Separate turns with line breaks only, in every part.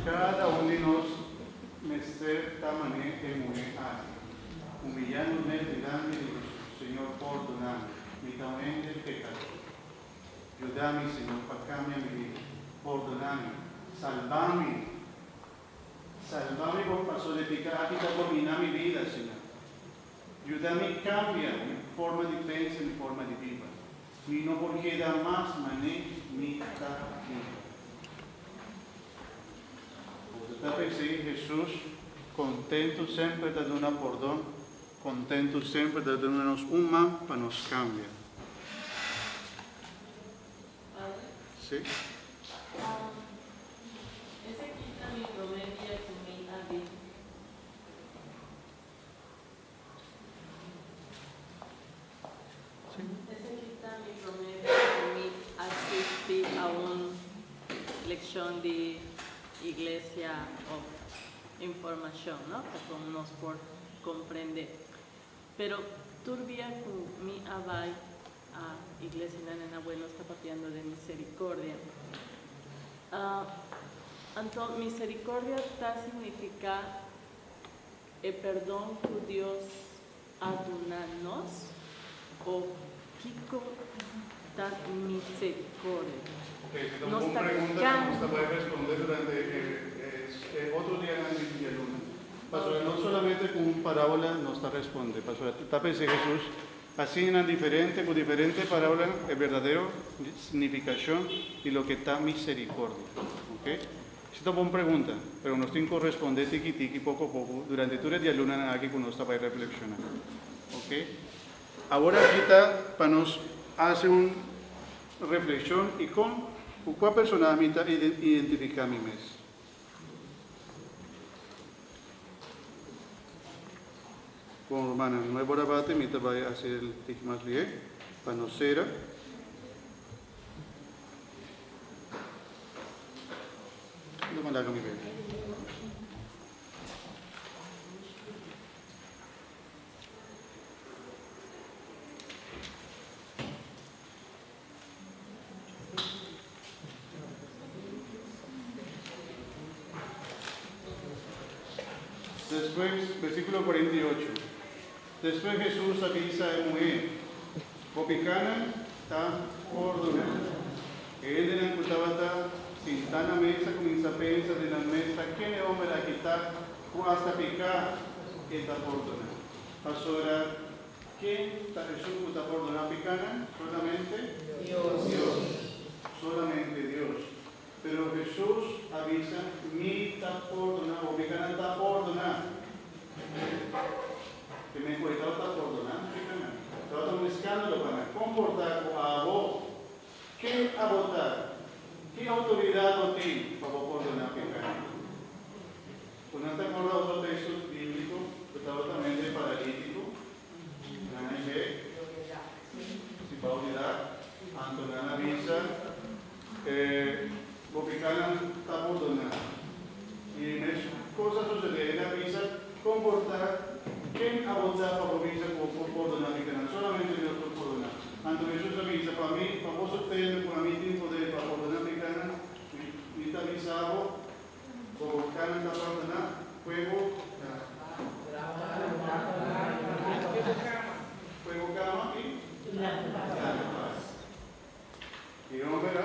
Cada uno de nos mester tamane emune a humillando delante de Dios, Señor, perdoname, mi también el pecado. Ayúdame, Señor, para cambiar mi vida. Perdoname, salvame. Salvame por paso de pecado, aquí dominar mi vida, Señor. Ayúdame, cambia mi forma de pensar, mi forma de vida. Y no porque da más mané mi vida. Sí, Jesús, contento sempre de donar perdão, contento sempre de donar-nos uma para nos cambiar. Sí.
Ese quita mi promedia con mi ave. Ese quita mi promedia con mi asistir a una lección de iglesia o información, ¿no? Que nos por comprender. Pero turbia con mi abai a iglesia en abuelo está papiando de misericordia. Entonces, misericordia está significa el perdón que Dios adunarnos o Kiko da misericordia.
Si no una pregunta que nos puede responder durante otro día en el lunes. Pastor, no solamente con una parábola nos está responde. Pastor, tápese Jesús, así en diferente, con diferentes parábolas, el verdadero significación y lo que está misericordia. ¿Ok? Esta es una pregunta, pero nos tiene que responder tiki poco a poco durante todo el día lunes aquí con nosotros para reflexionar. ¿Ok? Ahora aquí está para nos hacer una reflexión y con cuál persona identifica mi mes. Con hermana, no hay buena parte, mi va a hacer el más bien, para no ser. No me la haga mi bebé. Después, versículo 48. Después Jesús avisa a la mujer, Copicana está perdonada. Él de la cultivada, sentada en la mesa, comienza a pensar de la mesa, ¿quién es el hombre a quitar hasta picar que está perdonado? Pastora, ¿quién está Jesús que está perdonado picana? Solamente Dios. Solamente Dios. Pero Jesús avisa, mi está perdonado, picana está perdonado. Que me cuesta está perdonado, picana. Trata un escándalo para comportar con a vos. ¿Qué a votar? ¿Qué autoridad no tiene para perdonar pecado? Pues no te acuerdas otro texto bíblico que estaba también de paralítico. Si va a olvidar, Antonana avisa, Bopicana está perdonada. Y en esas cosas sucede, él avisa comportar. ¿Quién a votar para avisa por perdonar pecado? Solamente Dios por perdonar. Antes Jesús avisa, para mí, para vos ustedes, para mí tiene poder para perdonar pecado. Y está avisado, por cada está perdonada, fuego cama y lámpara. Y vamos a ver,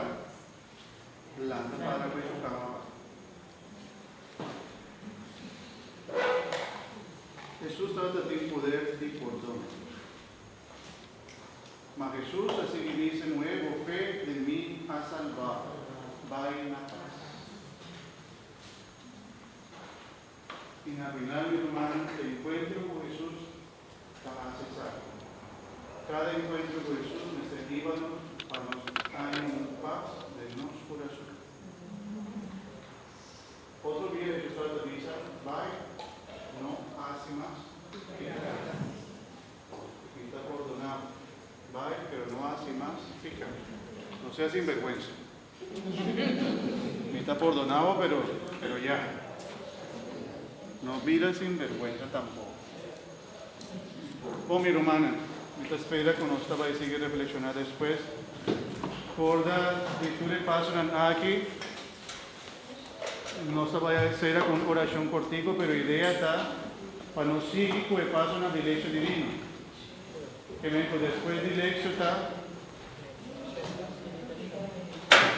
lámpara fuego cama. Jesús trata de poder y perdón. Mas Jesús así que dice, nuevo fe de mí ha salvado. Vaya en la paz. Y al final, mi hermano, el encuentro con Jesús va a cesar. Cada encuentro con Jesús nos lleva para nos dar en paz de nuestro corazón. Otro día Jesús te dice, vaya, no hace más. Y está perdonado. Vaya, pero no hace más. Fíjate, no sea sinvergüenza. Me está perdonado, pero ya. No mira sin vergüenza tampoco. Oh, mi hermana, esta espera que nos estaba y sigue reflexionar después. Por la lectura de paso aquí. nós vai ser com oração cortico, pero a ideia está para não seguir com o passo na direção divina. Que vem depois de direção está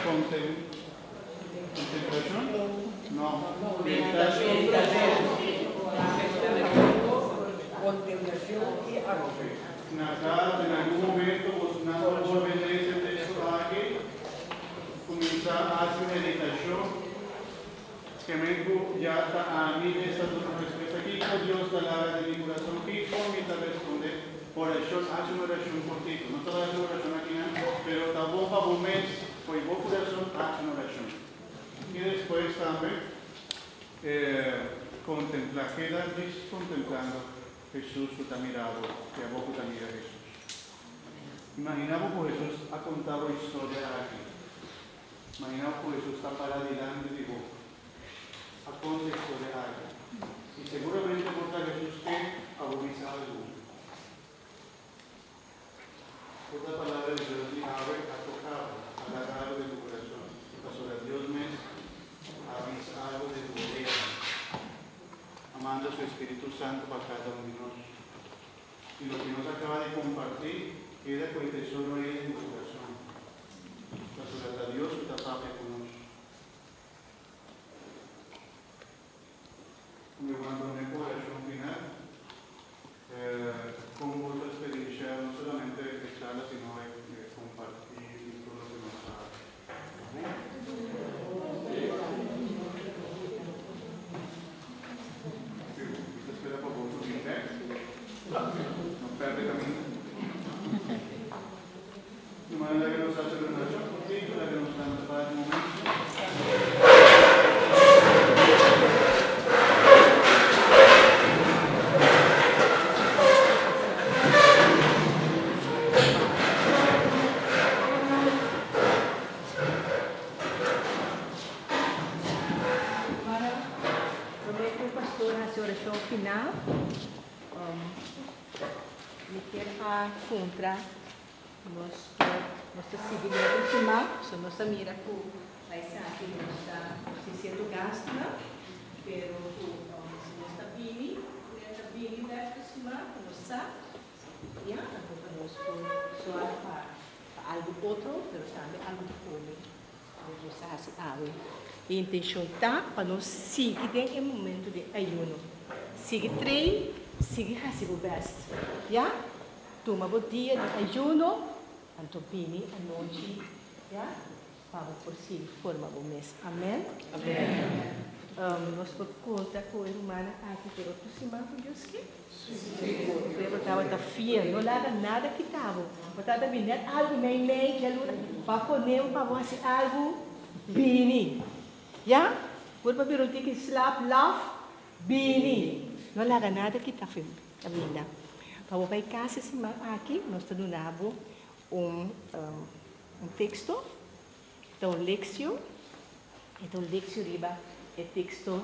contemplação? Não.
Contemplación y acción.
En algum momento, nós vamos ver esse texto aqui, começar a hacer meditação, que mesmo já está a mim essa resposta aqui, com Deus da lágrima de mi coração, que comienza a responder, oração, hace uma oração por ti, não está fazendo oração aqui, mas está bom para um mês, foi bom coração, hace uma oração. E depois também, contemplar, queda contemplando Jesús está mirado, que a poco te mira Jesús. Imaginamos que Jesús ha contado historia aquí. Imaginamos que Jesús está para delante de vos. Ha contado historia aquí. Y seguramente contra Jesús que agonizaba el mundo. Otra palabra de Dios le abre, ha tocado, ha agarrado de tu corazón. Pastor, Dios me ha visto algo de tu vida. Amando su Espíritu Santo para cada uno de nosotros. Y lo que nos acaba de compartir queda con el tesoro ahí en tu corazón. Gracias a Dios que está padre con nosotros. Me abandoné por oración final con otra experiencia, no solamente de charla, sino de compartir todo lo que nos ha dado. No perde camino. De manera que nos hace una oración contigo, la que nos da para el momento.
Prometo o pastor a oração final. Me quero contra nosso seguimento final, nossa mira com vai ser aqui nossa sendo gasto, pero nossa bini deve aproximar nossa e a conosco só para algo outro, pero também algo de fome. Nossa assim a intenção tá para nós seguir em momento de ayuno, seguir treino. Sige hasi o best. Ya? Toma o dia de ayuno, anto bini a noite, ya? Para por si forma o mês. Amém? Amém. Nós vamos contar com a irmã aqui, pero tu se manda com Deus que? Sim. Eu estava da fia, não larga nada que estava. Eu estava vindo algo meio que a lura, para poner para você algo bini. Ya? Por para vir que slap love bini. Não larga nada que está vindo. Para o pai casa aqui, nós estamos um texto, então lexio, riba é texto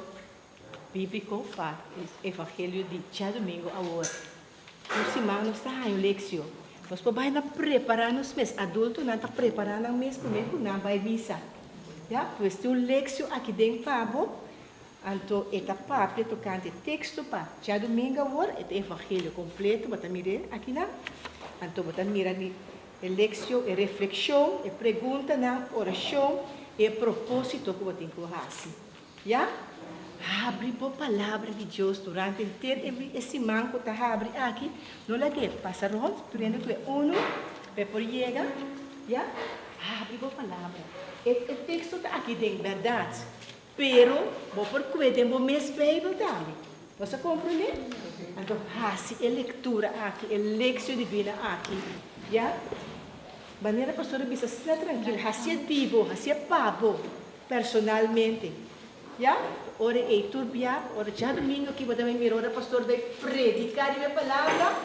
bíblico para o Evangelho de dia domingo agora. Por cima nós está um lexio. Nós podemos preparar nos meses adultos, não está preparando no mês primeiro, não vai missa. Já, pois tem um lexio aqui dentro para Anto eta papel tocante texto pa dia domingo agora é evangelho completo, bota mire aqui na. Anto bota mira ni lexio e reflexão, e pergunta na oração e propósito que você tem que fazer. Já? Abre a palavra de Deus durante inteiro esse manco tá abre aqui, não é que passa ronda, prende que uno, depois chega, já? Abre a palavra. O texto está aqui dentro, verdade. Pero, vou por cuidar do mês Bíblia também. Você compreende? Então, assim, a leitura aqui, a lexio divina aqui, já? Maneira pastora bisa estar tranquila, assim vivo, assim pavo, personalmente, já? Ora é turbia, ora já domingo que você vai mirar, pastor vai predicar a palavra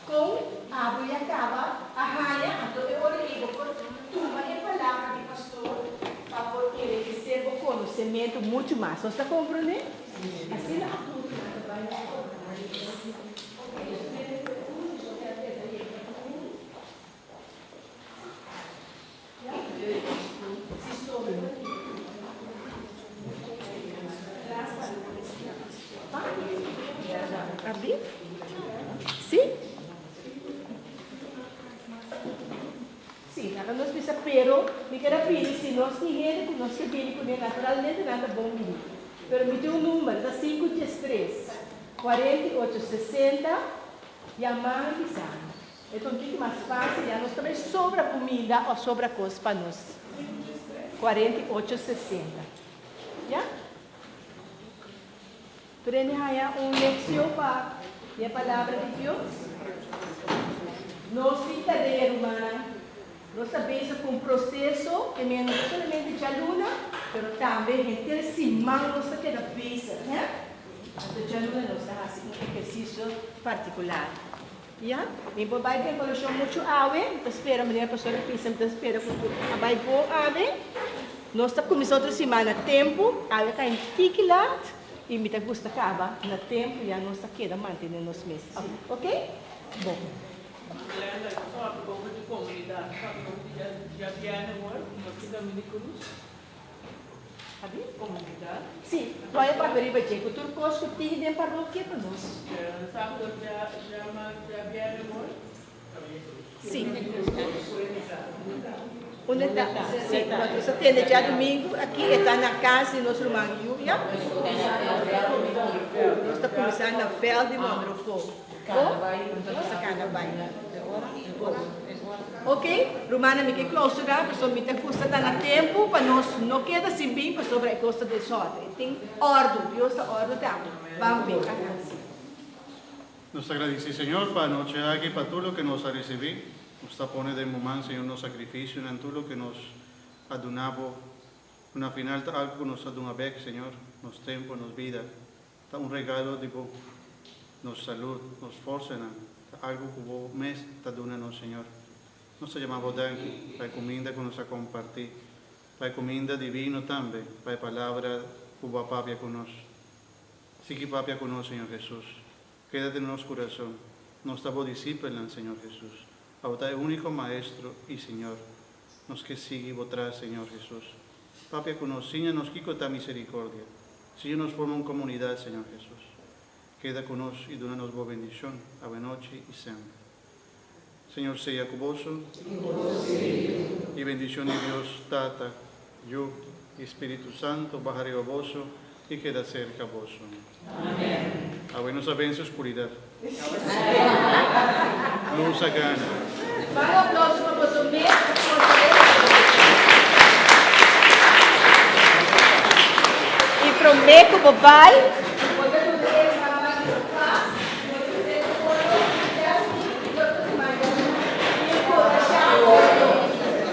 com abre e acaba, a raia, então é ora é por turma a palavra de pastor. Para ele receber o conhecimento muito mais. Você está compreendendo? Assim não nós temos que nós que vem com ele naturalmente nada bom menino. Pero me deu um número, da 513, 4860, e a mãe pisando. Então, o que é mais fácil? Já nós também sobra comida ou sobra coisa para nós. 4860. Já? Prende aí leção para a palavra de Deus. Nós brincadeira humana, nós sabemos com um processo que não somente de aluna, mas também entre semana nós queda pensa, né? De aluna nós fazemos um exercício particular. Já? E por vai bem falou muito água, então espera, a professora pensa, então espera com a vai boa água. Nós está começando outra semana tempo, água cai em tiquilat e me tá gusta acaba na tempo e a nós está queda mantendo nos meses. Ok? Bom.
Lenda, só a pouco de comunidade, já vieram agora, aqui da Minicruz.
Sabe?
Comunidade.
Sim, vai para ver o que o turcos que tem dentro para o que para nós.
Sabe, já vieram agora?
Sim. Onde está? Sim, nós temos dia domingo, aqui está na casa de nosso irmão Júlia. Nós estamos começando na Fel de Mondrofo. Nossa carnaval. Ok? Romana, me que clausura, pessoal, me custa dar na tempo, para nós não queda assim bem, para sobre a costa de sorte. Tem ordem, Deus está ordem, vamos ver.
Nos agradecemos, Señor, para noche aquí, para todo lo que nos ha recibido. Nos pone de momento, Señor, nos sacrificio en todo lo que nos ha donado. Una final, algo nos ha donado, Señor, nos tiempo, nos vida. Un regalo de nos salud, nos fuerza, algo que vos mes está donando, Señor. Nos llamamos danke, para comida que nos ha compartido, para comida divino también, para palabra que va papia con nos. Sigue papia con nos, Señor Jesús. Quédate en nuestro corazón. Nos estamos discípulos, Señor Jesús. Ahora el único Maestro y Señor. Nos que sigue votrar, Señor Jesús. Papia con nos, Señor, nos quita ta misericordia. Señor, nos forma una comunidad, Señor Jesús. Queda con nos y donanos buena bendición, a buena noche y siempre. Señor, sea cuboso y bendición de Dios, Tata, yo y Espíritu Santo, bajaré a vos y queda cerca a vos. Amén. A buenos abenços, oscuridad. Luz a gana.
Para o próximo, você mesmo. E prometo, papai.